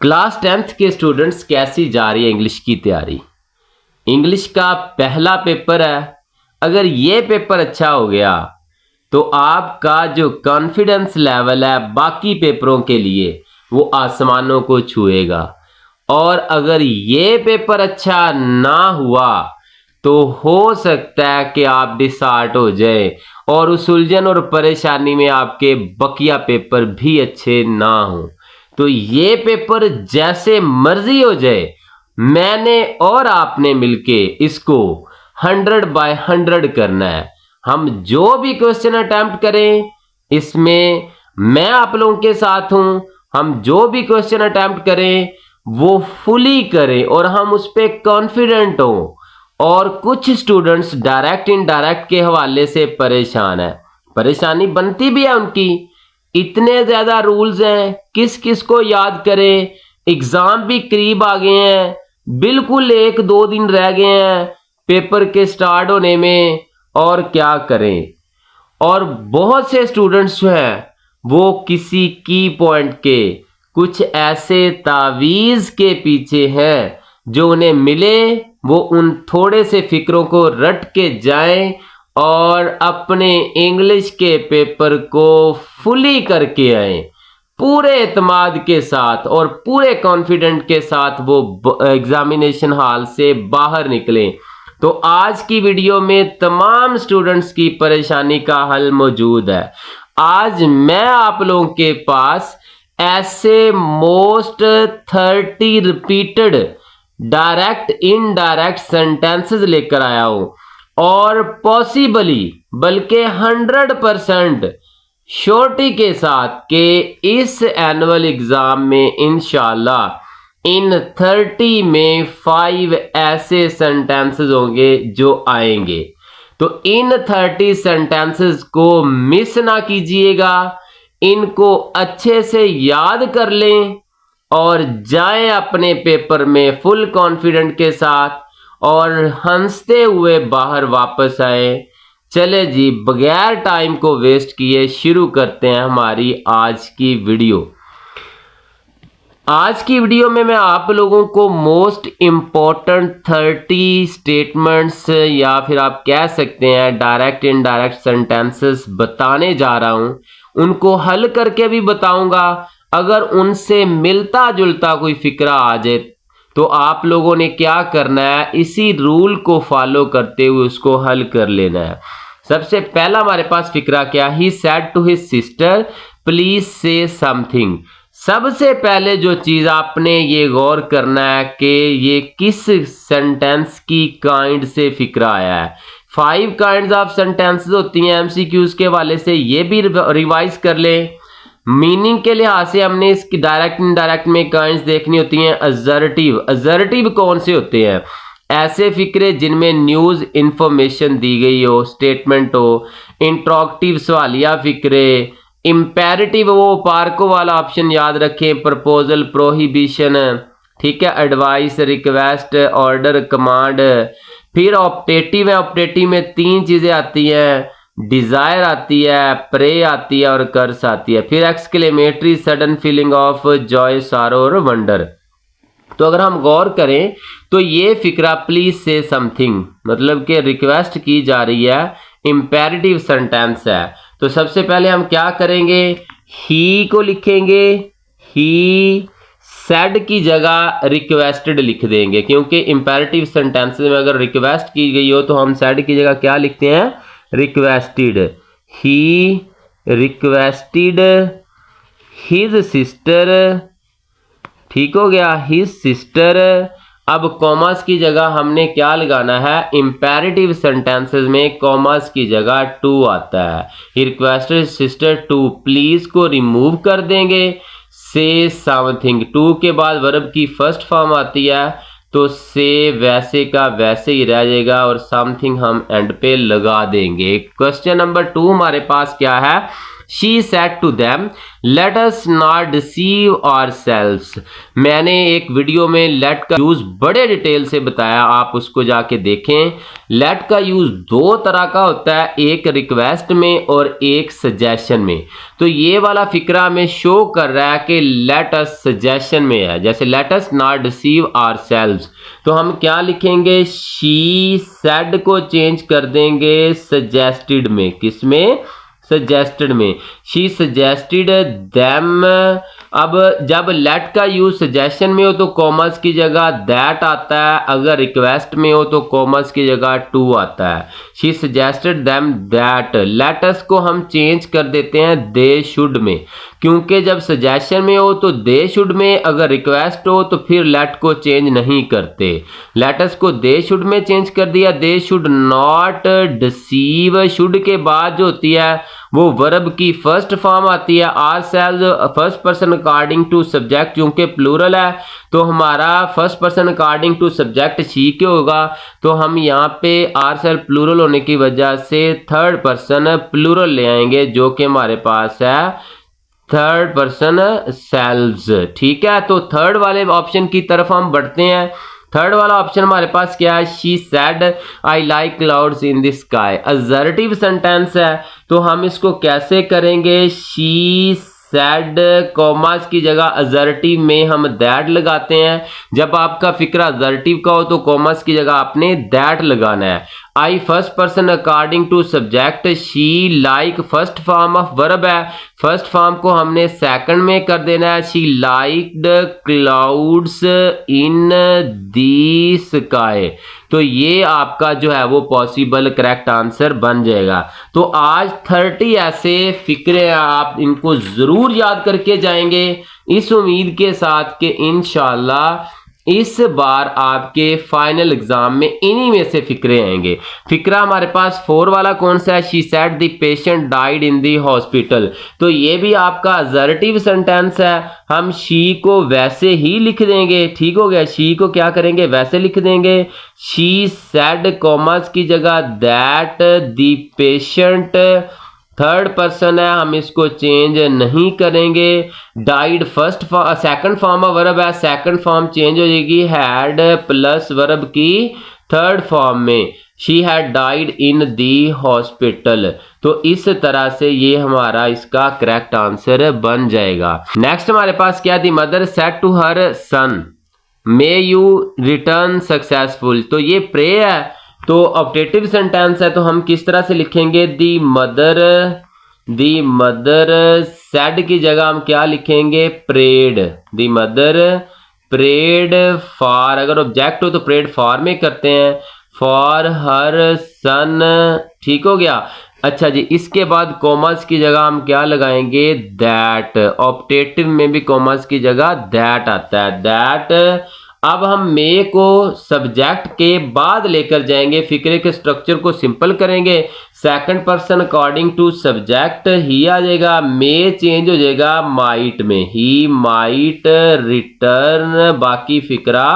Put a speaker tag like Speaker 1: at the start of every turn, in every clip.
Speaker 1: Class 10th के students कैसी जा रही है इंग्लिश की तैयारी। इंग्लिश का पहला पेपर है। अगर ये पेपर अच्छा हो गया तो आपका जो कॉन्फिडेंस लेवल है बाकी पेपरों के लिए वो आसमानों को छुएगा। और अगर ये पेपर अच्छा ना हुआ तो हो सकता है कि आप डिसहार्ट हो जाए और उस उलझन और परेशानी में आपके बकिया पेपर भी अच्छे ना हो। तो ये पेपर जैसे मर्जी हो जाए, मैंने और आपने मिलके इसको 100/100 करना है। हम जो भी क्वेश्चन अटेम्प्ट करें इसमें मैं आप लोगों के साथ हूं। हम जो भी क्वेश्चन अटेम्प्ट करें वो फुली करें और हम उस पर कॉन्फिडेंट हों। और कुछ स्टूडेंट्स डायरेक्ट इनडायरेक्ट के हवाले से परेशान है, परेशानी बनती भी है उनकी। इतने ज्यादा रूल्स हैं, किस किस को याद करें। एग्जाम भी करीब आ गए हैं, बिल्कुल 1-2 दिन रह गए हैं पेपर के स्टार्ट होने में, और क्या करें। और बहुत से स्टूडेंट्स जो हैं वो किसी की पॉइंट के कुछ ऐसे तावीज के पीछे हैं जो उन्हें मिले वो उन थोड़े से फिक्रों को रट के जाएं और अपने इंग्लिश के पेपर को फुली करके आए। पूरे एतमाद के साथ और पूरे कॉन्फिडेंट के साथ वो एग्जामिनेशन हॉल से बाहर निकले। तो आज की वीडियो में तमाम स्टूडेंट्स की परेशानी का हल मौजूद है। आज मैं आप लोगों के पास ऐसे most 30 repeated direct indirect sentences लेकर आया हूं और पॉसिबली बल्कि 100% श्योरिटी के साथ कि इस एनुअल एग्जाम में इंशाल्लाह इन 30 में 5 ऐसे सेंटेंसेस होंगे जो आएंगे। तो इन 30 सेंटेंसेस को मिस ना कीजिएगा, इनको अच्छे से याद कर लें और जाएं अपने पेपर में फुल कॉन्फिडेंट के साथ और हंसते हुए बाहर वापस आए। चले जी, बगैर टाइम को वेस्ट किए शुरू करते हैं हमारी आज की वीडियो। आज की वीडियो में मैं आप लोगों को मोस्ट इम्पॉर्टेंट 30 स्टेटमेंट्स या फिर आप कह सकते हैं डायरेक्ट इनडायरेक्ट सेंटेंसेस बताने जा रहा हूं। उनको हल करके भी बताऊंगा। अगर उनसे मिलता जुलता कोई फिक्रा आ जाए तो आप लोगों ने क्या करना है, इसी रूल को फॉलो करते हुए उसको हल कर लेना है। सबसे पहला हमारे पास फिक्रा क्या, he said to his sister please say something. सबसे पहले जो चीज आपने ये गौर करना है कि ये किस सेंटेंस की काइंड से फिक्रा आया है। 5 काइंड्स ऑफ सेंटेंसेस होती हैं एमसीक्यूज के वाले से, ये भी रिवाइज कर लें। मीनिंग के लिहाज से हमने इसकी डायरेक्ट इनडायरेक्ट में काइंड्स देखनी होती हैं। असर्टिव कौन से होते हैं, ऐसे फिक्रे जिनमें न्यूज इंफॉर्मेशन दी गई हो, स्टेटमेंट हो। इंट्रोगेटिव सवालिया फिक्रे। इंपेरेटिव वो पार्को वाला ऑप्शन याद रखें, प्रपोजल, प्रोहिबिशन, ठीक है, एडवाइस, रिक्वेस्ट, ऑर्डर, कमांड। फिर ऑप्टेटिव है, ऑप्टेटिव में 3 चीजें आती हैं, डिजायर आती है, प्रे आती है और कर्स आती है। फिर exclamatory, sudden feeling of Joy, सारो और वंडर। तो अगर हम गौर करें तो ये फिक्रा प्लीज से समथिंग मतलब कि रिक्वेस्ट की जा रही है, इंपेरेटिव सेंटेंस है। तो सबसे पहले हम क्या करेंगे, ही को लिखेंगे, ही सेड की जगह रिक्वेस्टेड लिख देंगे, क्योंकि इंपेरेटिव सेंटेंस में अगर रिक्वेस्ट की गई हो तो हम सेड की जगह क्या लिखते हैं, requested. He requested his sister, ठीक हो गया, हिज सिस्टर। अब कॉमास की जगह हमने क्या लगाना है, इंपेरेटिव सेंटेंसेस में कॉमास की जगह टू आता है। He requested sister to, please को रिमूव कर देंगे, से समथिंग। टू के बाद वर्ब की फर्स्ट फॉर्म आती है तो से वैसे का वैसे ही रह जाएगा और समथिंग हम एंड पे लगा देंगे। क्वेश्चन नंबर 2 हमारे पास क्या है, she said to them let us not deceive ourselves. मैंने एक वीडियो में लेट का यूज बड़े डिटेल से बताया, आप उसको जाके देखें। लेट का यूज दो तरह का होता है, एक रिक्वेस्ट में और एक सजेशन में। तो ये वाला फिक्रा में शो कर रहा है कि लेट अस सजेशन में है, जैसे late us not deceive ourselves, तो हम क्या लिखेंगे, शी सेड को चेंज कर देंगे सजेस्टेड में। किसमें, सजेस्टेड में। She suggested them. अब जब लेट का यूज सजेशन में हो तो कॉमर्स की जगह दैट आता है, अगर रिक्वेस्ट में हो तो कॉमर्स की जगह टू आता है। She suggested them that. Let's को हम चेंज कर देते हैं दे शुड में, क्योंकि जब सजेशन में हो तो दे शुड में, अगर रिक्वेस्ट हो तो फिर लेट को चेंज नहीं करते। लेटस को दे शुड में चेंज कर दिया, they should not deceive. Should के बाद जो होती है वो वर्ब की फर्स्ट फॉर्म आती है, ourselves first person according to subject, क्योंकि प्लूरल है तो हमारा first person according to subject she के होगा, तो हम यहाँ पे आवरसेल्व्स प्लूरल होने की वजह से थर्ड पर्सन प्लूरल ले आएंगे, जो कि हमारे पास है थर्ड पर्सन सेल्व्स। ठीक है, तो थर्ड वाले ऑप्शन की तरफ हम बढ़ते हैं। थर्ड वाला ऑप्शन हमारे पास क्या है, she said I like clouds in the sky. Assertive sentence है, तो हम इसको कैसे करेंगे, शी सेड कॉमास की जगह असर्टिव में हम दैट लगाते हैं। जब आपका फिक्रा असर्टिव का हो तो कॉमास की जगह आपने दैट लगाना है। I first person according to subject, she like first form of verb है, फर्स्ट फॉर्म को हमने सेकंड में कर देना है। She liked clouds in the sky, तो ये आपका जो है वो पॉसिबल करेक्ट आंसर बन जाएगा। तो आज 30 ऐसे फिक्रे आप इनको जरूर याद करके जाएंगे, इस उम्मीद के साथ कि इंशाल्लाह इस बार आपके फाइनल एग्जाम में इन्हीं में से फिक्रे आएंगे। फिक्रा हमारे पास 4 वाला कौन सा है, she said the patient died in the hospital, तो ये भी आपका असर्टिव सेंटेंस है, हम शी को वैसे ही लिख देंगे। ठीक हो गया, शी को क्या करेंगे, वैसे लिख देंगे। शी सेड कॉमर्स की जगह that the patient, third person है, हम इसको चेंज नहीं करेंगे। Died first second form of verb है, सेकंड फॉर्म चेंज हो जाएगी हैड प्लस वर्ब की थर्ड फॉर्म में, she had died in the hospital. तो इस तरह से ये हमारा इसका करेक्ट आंसर बन जाएगा। नेक्स्ट हमारे पास क्या, the mother said to her son may you return successful, तो ये प्रे है, तो ऑप्टेटिव सेंटेंस है, तो हम किस तरह से लिखेंगे, दी मदर सेड की जगह हम क्या लिखेंगे, prayed. The mother prayed for, अगर ऑब्जेक्ट हो तो प्रेड फॉर में करते हैं, फॉर हर सन। ठीक हो गया। अच्छा जी, इसके बाद कॉमर्स की जगह हम क्या लगाएंगे, दैट। ऑप्टेटिव में भी कॉमर्स की जगह दैट आता है, दैट। अब हम मे को सब्जेक्ट के बाद लेकर जाएंगे, फिक्रे के स्ट्रक्चर को सिंपल करेंगे, second person according to subject ही आ जाएगा, मे चेंज हो जाएगा माइट में, ही माइट रिटर्न, बाकी फिक्रा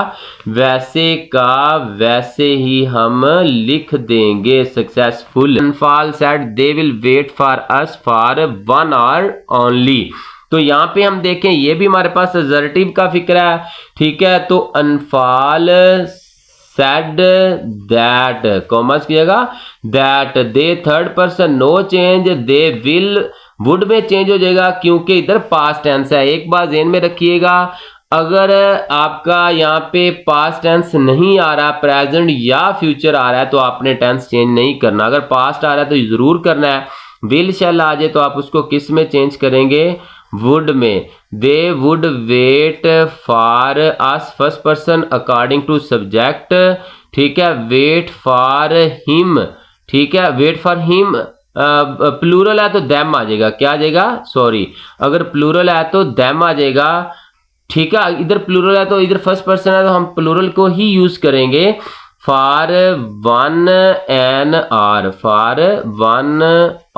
Speaker 1: वैसे का वैसे ही हम लिख देंगे successful. Anfal said they will wait for us for 1 hour only, तो यहां पे हम देखें ये भी हमारे पास असर्टिव का फिक्रा है। ठीक है, तो अनफाल सेड दैट, कॉमर्स की जगह that, they third person no change, they will would में चेंज हो जाएगा, क्योंकि इधर पास्ट टेंस है। एक बात ध्यान में रखिएगा, अगर आपका यहाँ पे पास्ट टेंस नहीं आ रहा, प्रेजेंट या फ्यूचर आ रहा है, तो आपने टेंस चेंज नहीं करना। अगर पास्ट आ रहा है तो जरूर करना है। विल शैल आ जाए तो आप उसको किस में चेंज करेंगे, वुड में। They would wait for us first person according to subject. ठीक है, वेट फॉर हिम। ठीक है, वेट फॉर हिम प्लूरल है तो देम आ जाएगा, क्या आ जाएगा, सॉरी, अगर प्लूरल है तो देम आ जाएगा। ठीक है, इधर प्लूरल है तो इधर फर्स्ट पर्सन है तो हम प्लूरल को ही यूज करेंगे, फॉर 1 an are, for 1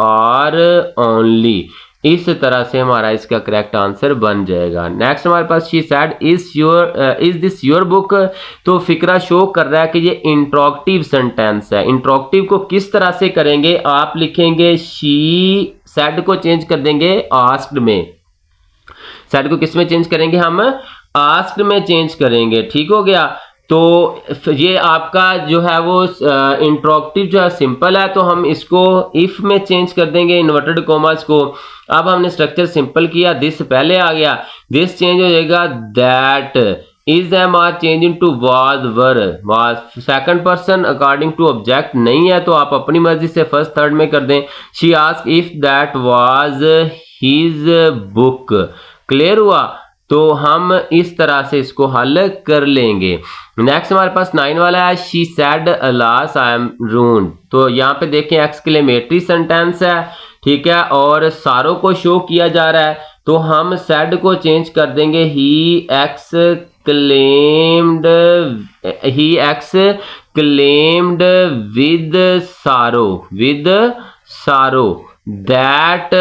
Speaker 1: are only. इस तरह से हमारा इसका करेक्ट आंसर बन जाएगा। नेक्स्ट हमारे पास she said is this your book, तो फिक्रा शो कर रहा है कि ये इंट्रोगेटिव सेंटेंस है। इंट्रोगेटिव को किस तरह से करेंगे, आप लिखेंगे शी सेड को चेंज कर देंगे आस्क्ड में। सेड को किस में चेंज करेंगे हम? आस्क्ड में चेंज करेंगे। ठीक हो गया। तो ये आपका जो है वो इंट्रोगेटिव जो है सिंपल है, तो हम इसको इफ में चेंज कर देंगे इन्वर्टेड कॉमास को। अब हमने स्ट्रक्चर सिंपल किया, दिस पहले आ गया, दिस चेंज हो जाएगा that, is am are change into was were, was second person according to object नहीं है तो आप अपनी मर्जी से फर्स्ट थर्ड में कर दें। She asked if that was his book. Clear हुआ? तो हम इस तरह से इसको हल कर लेंगे। नेक्स्ट हमारे पास 9 वाला है, she said alas I am ruined. तो यहाँ पे देखें एक्सक्लेमेटरी सेंटेंस है, ठीक है, और सारो को शो किया जा रहा है, तो हम सेड को चेंज कर देंगे he exclaimed with sorrow that.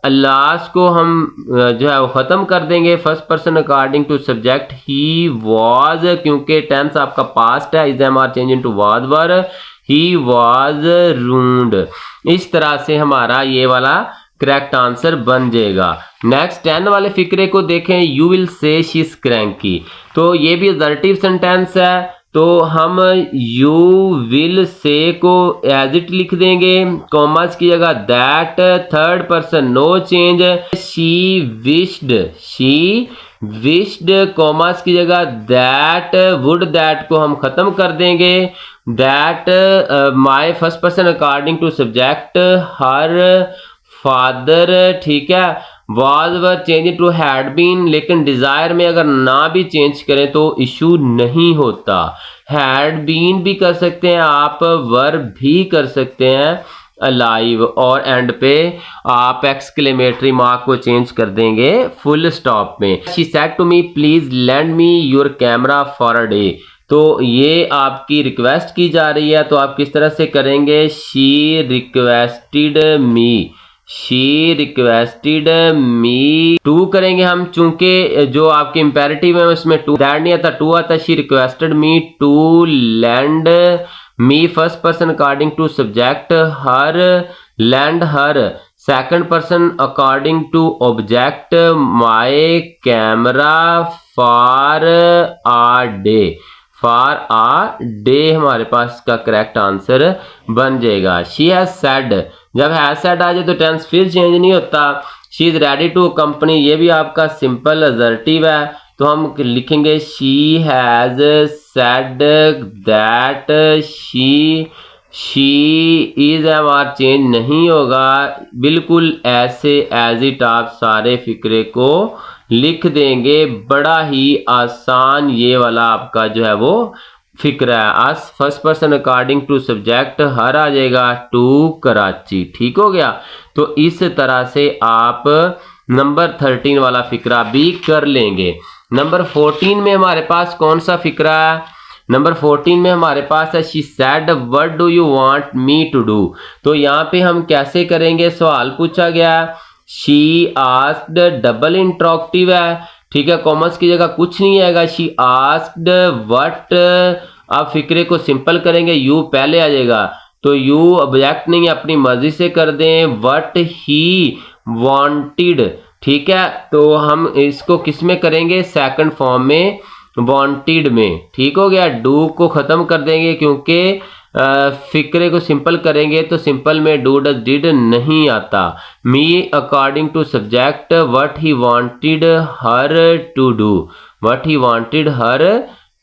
Speaker 1: Alas को हम जो है वो खत्म कर देंगे first person according to subject he was, क्योंकि टेंस आपका पास्ट है, is am are change into was were, he was ruined. इस तरह से हमारा ये वाला करेक्ट आंसर बन जाएगा। नेक्स्ट 10 वाले फिक्रे को देखें, you will say she is cranky. तो ये भी असर्टिव सेंटेंस है, तो हम यू विल से को एज इट लिख देंगे, कॉमास की जगह that, third person no change, she wished commas की जगह दैट, वुड दैट को हम खत्म कर देंगे, that my first person according to subject her father, ठीक है, was were change to had been, लेकिन डिजायर में अगर ना भी चेंज करें तो इशू नहीं होता। हैड बीन भी कर सकते हैं आप, वर भी कर सकते हैं अलाइव, और एंड पे आप एक्सक्लेमेटरी मार्क को चेंज कर देंगे फुल स्टॉप में। She said to me please lend me your camera for a day. तो ये आपकी रिक्वेस्ट की जा रही है, तो आप किस तरह से करेंगे? शी रिक्वेस्टेड मी टू करेंगे हम, चूंकि जो आपके इंपेरेटिव है उसमें टू दैट नहीं आता, टू आता। She requested me to lend me first person according to subject her, lend her second person according to object my camera for a day हमारे पास इसका करेक्ट आंसर बन जाएगा। शी हैज सेड, जब has said आ जाए तो tense फिर चेंज नहीं होता। She is ready to company, ये भी आपका सिंपल असर्टिव है, तो हम लिखेंगे she has said that she is am are change नहीं होगा, बिल्कुल ऐसे एज इट आप सारे फिक्रे को लिख देंगे। बड़ा ही आसान ये वाला आपका जो है वो फिक्रा है। आज first person according to subject her आ जाएगा टू कराची। ठीक हो गया। तो इस तरह से आप नंबर 13 वाला फिक्रा भी कर लेंगे। नंबर 14 में हमारे पास कौन सा फिक्रा है? नंबर 14 में हमारे पास है she said what do you want me to do. तो यहाँ पे हम कैसे करेंगे? सवाल पूछा गया, शी आस्क्ड डबल इंट्रोगेटिव है, ठीक है, कॉमर्स की जगह कुछ नहीं आएगा। शी आस्क्ड व्हाट, आप फिक्रे को सिंपल करेंगे, यू पहले आ जाएगा, तो यू ऑब्जेक्ट नहीं अपनी मर्जी से कर दें। व्हाट ही वांटेड, ठीक है, तो हम इसको किस में करेंगे? सेकंड फॉर्म में, वांटेड में। ठीक हो गया। डू को खत्म कर देंगे क्योंकि फिक्रे को सिंपल करेंगे तो सिंपल में डू डज डिड नहीं आता। Me according to subject what he wanted her to do, what he wanted her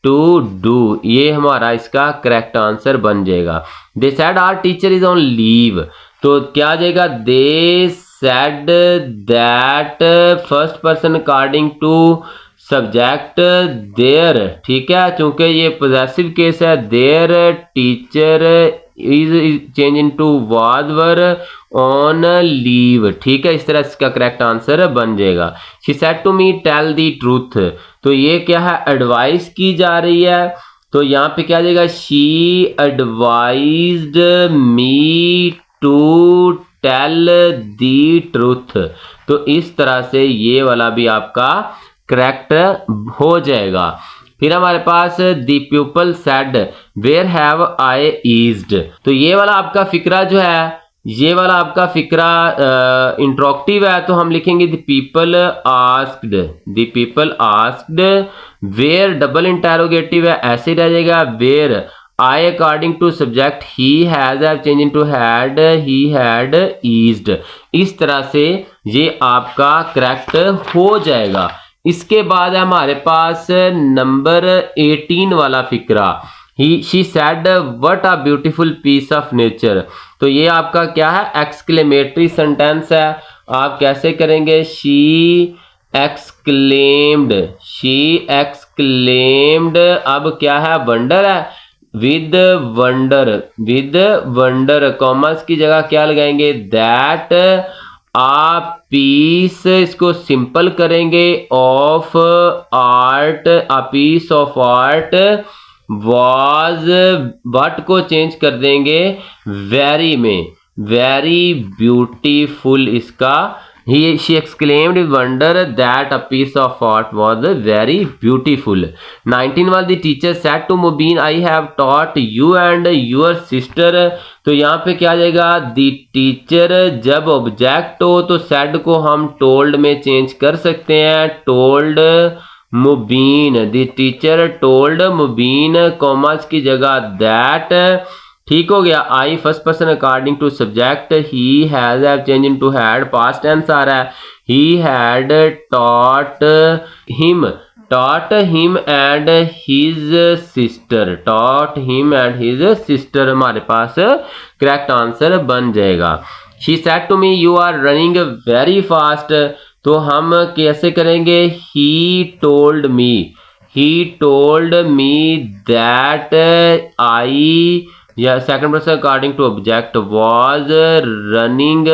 Speaker 1: to do, ये हमारा इसका करेक्ट आंसर बन जाएगा। They said our teacher is on leave, तो क्या आ जाएगा? They said that first person according to subject their, ठीक है, चूंकि ये पॉजेसिव केस है। Their teacher is change into was were on leave, ठीक है, इस तरह इसका करेक्ट आंसर बन जाएगा। She said to me tell the truth, तो ये क्या है? एडवाइस की जा रही है, तो यहाँ पे क्या आ जाएगा? She advised me to tell the truth, तो इस तरह से ये वाला भी आपका करेक्ट हो जाएगा। फिर हमारे पास the people said where have I eased, तो ये वाला आपका फिक्रा जो है ये वाला आपका फिक्रा इंट्रोक्टिव है, तो हम लिखेंगे the people asked, where double interrogative है, ऐसे रह जाएगा where I according to subject he has change into had, he had eased. इस तरह से ये आपका करेक्ट हो जाएगा। इसके बाद है हमारे पास नंबर 18 वाला फिक्रा, she said what a beautiful piece of nature. तो ये आपका क्या है, एक्सक्लेमेटरी सेंटेंस है। आप कैसे करेंगे, शी एक्सक्लेम्ड, अब क्या है, वंडर है, विद वंडर कॉमर्स की जगह क्या लगाएंगे, दैट आ पीस, इसको सिंपल करेंगे, of art, a piece of art was, what को चेंज कर देंगे वेरी में, वेरी ब्यूटीफुल। इसका she exclaimed wonder that a piece of art was very beautiful. 19 वाली teacher said to Mubeen I have taught you and your sister. तो यहाँ पे क्या आ जाएगा, दी टीचर, जब ऑब्जेक्ट हो तो सेड को हम टोल्ड में चेंज कर सकते हैं, told Mubeen, the teacher told Mubeen, commas की जगह दैट, ठीक हो गया। I first person according to subject, he has change into had, past tense आ रहा है, he had taught him and his sister, हमारे पास करेक्ट आंसर बन जाएगा। She said to me you are running very fast. तो हम कैसे करेंगे, he told me that I, या second person according to object was running,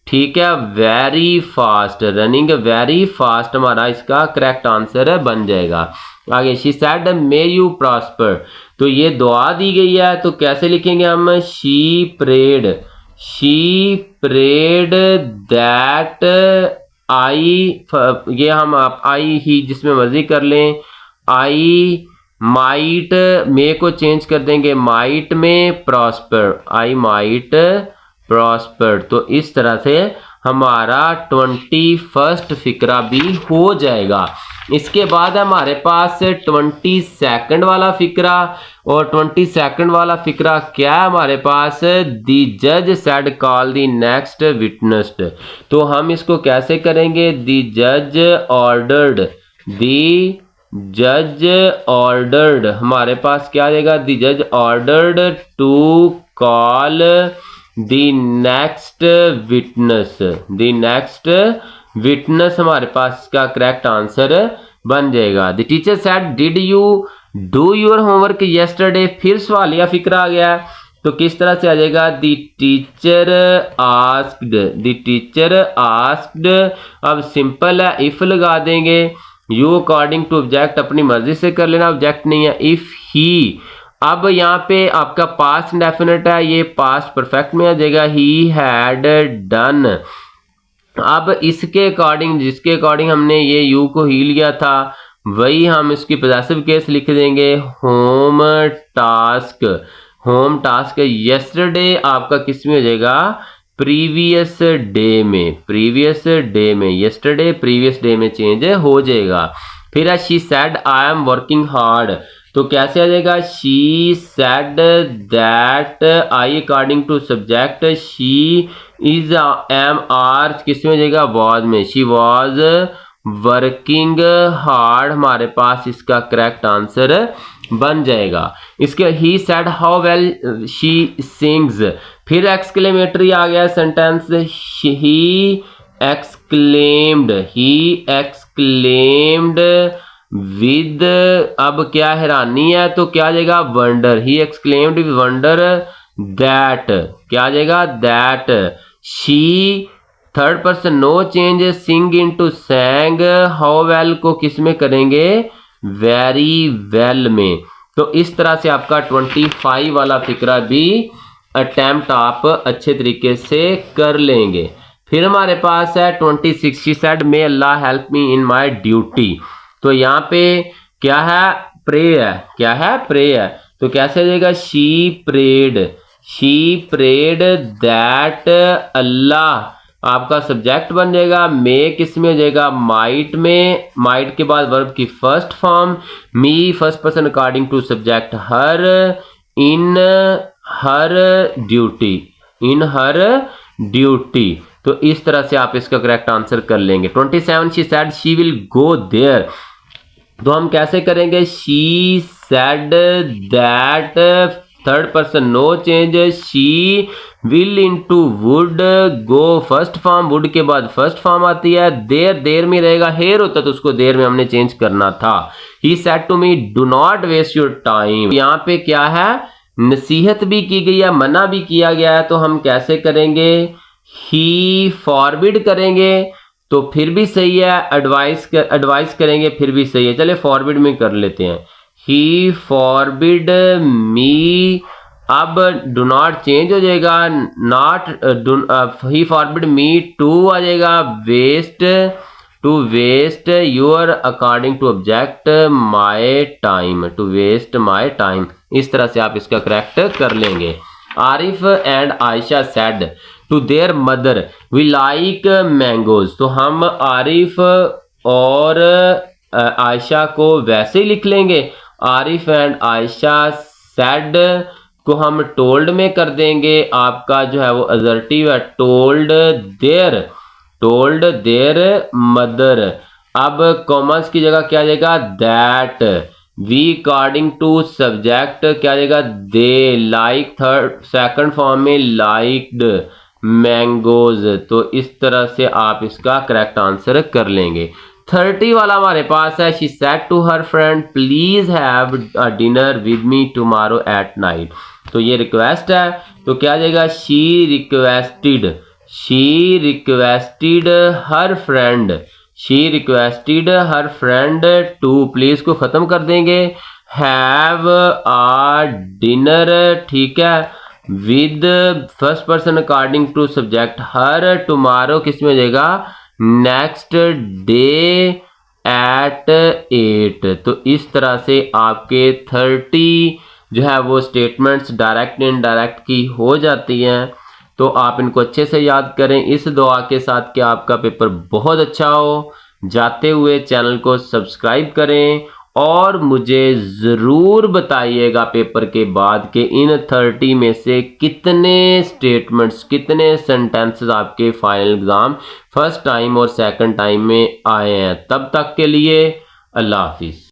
Speaker 1: ठीक है, very fast, running very fast हमारा इसका करेक्ट आंसर बन जाएगा। आगे she said may you prosper. तो ये दुआ दी गई है, तो कैसे लिखेंगे हम, शी प्रेड दैट आई, ये हम आप आई ही जिसमें मर्जी कर लें, आई माइट, मे को चेंज कर देंगे माइट में, प्रॉस्पर, आई माइट प्रॉस्पर। तो इस तरह से हमारा 21st फिक्रा भी हो जाएगा। इसके बाद हमारे पास 22nd वाला फिक्रा, और 22nd वाला फिक्रा क्या है हमारे पास, दी जज said call the next witness. तो हम इसको कैसे करेंगे, दी जज ऑर्डर्ड, हमारे पास क्या आ जाएगा, दी जज ordered to call the next witness, हमारे पास इसका करेक्ट आंसर बन जाएगा। The teacher said did you do your homework yesterday, फिर सवालिया फिक्रा आ गया, तो किस तरह से आ जाएगा, द टीचर आस्क्ड, अब सिंपल है, इफ लगा देंगे, यू अकॉर्डिंग टू ऑब्जेक्ट अपनी मर्जी से कर लेना, ऑब्जेक्ट नहीं है, इफ ही, अब यहाँ पे आपका पास्ट इंडेफिनिट है, ये पास्ट परफेक्ट में आ जाएगा, ही हैड डन। अब इसके अकॉर्डिंग, जिसके अकॉर्डिंग हमने ये यू को ही लिया था, वही हम इसकी पॉसेसिव केस लिख देंगे, होम टास्क यस्टरडे आपका किस में हो जाएगा, प्रीवियस डे में, यस्टरडे प्रीवियस डे में चेंज हो जाएगा। फिर है she said I am working hard, तो कैसे आ जाएगा, she said that I according to subject, she is am are किस में हो जाएगा, वाज में, शी वाज वर्किंग हार्ड, हमारे पास इसका करेक्ट आंसर बन जाएगा। इसके he said how well she sings, फिर एक्सक्लेमेटरी आ गया सेंटेंस, ही एक्सक्लेम्ड विद, अब क्या हैरानी है, तो क्या आ जाएगा, wonder, he exclaimed with wonder that, क्या आ जाएगा, that she, third person no change, sing into sang, how well को किस में करेंगे, वेरी वेल में। तो इस तरह से आपका 25 वाला फिक्रा भी अटेम्प्ट आप अच्छे तरीके से कर लेंगे। फिर हमारे पास है 26, she said may Allah help me in my duty. तो यहाँ पे क्या है, प्रे है, तो कैसे आ जाएगा, शी शी प्रेड दैट अल्लाह आपका सब्जेक्ट बन जाएगा। मे किस में हो जाएगा? माइट में। माइट के बाद वर्ब की first form. Me first person according to subject her. In her duty. In her duty. तो इस तरह से आप इसका करेक्ट आंसर कर लेंगे। 27 she said she will go there. तो हम कैसे करेंगे? She said that third person no change. She will into would go first form. Would के बाद फर्स्ट फॉर्म आती है। देर देर में रहेगा। हेयर होता तो उसको देर में हमने चेंज करना था। He said to me do not waste your time. यहाँ पे क्या है? नसीहत भी की गई है, मना भी किया गया है। तो हम कैसे करेंगे? ही फॉरबिड करेंगे तो फिर भी सही है। एडवाइस करेंगे फिर भी सही है। चले फॉरबिड में कर लेते हैं। He forbid me. अब डू नॉट चेंज हो जाएगा। Not he forbid me to आ जाएगा waste. To waste your according to object my time. To waste my time. इस तरह से आप इसका करेक्ट कर लेंगे। Arif and Ayesha said to their mother we like mangoes. तो हम आरिफ और आयशा को वैसे ही लिख लेंगे। आरिफ एंड आयशा सेड को हम टोल्ड में कर देंगे। आपका जो है वो असर्टिव है। Told their mother. अब कॉमर्स की जगह क्या आ जाएगा? That. We according to subject क्या आ जाएगा? They. Like third second form में लाइक्ड मैंगोज। तो इस तरह से आप इसका करेक्ट आंसर कर लेंगे। 30 वाला हमारे पास है। She said to her friend please have a dinner with me tomorrow at night. तो ये रिक्वेस्ट है। तो क्या आ जाएगा? She requested her friend. She requested her friend to. Please को खत्म कर देंगे। Have a dinner. ठीक है। With first person according to subject her. Tomorrow किस में हो जाएगा? Next day at 8। तो इस तरह से आपके 30 जो है वो स्टेटमेंट्स डायरेक्ट इनडायरेक्ट की हो जाती हैं। तो आप इनको अच्छे से याद करें इस दुआ के साथ कि आपका पेपर बहुत अच्छा हो। जाते हुए चैनल को सब्सक्राइब करें और मुझे ज़रूर बताइएगा पेपर के बाद कि इन 30 में से कितने स्टेटमेंट्स, कितने सेंटेंसेस आपके फाइनल एग्ज़ाम फर्स्ट टाइम और सेकंड टाइम में आए हैं। तब तक के लिए अल्लाह हाफिज़।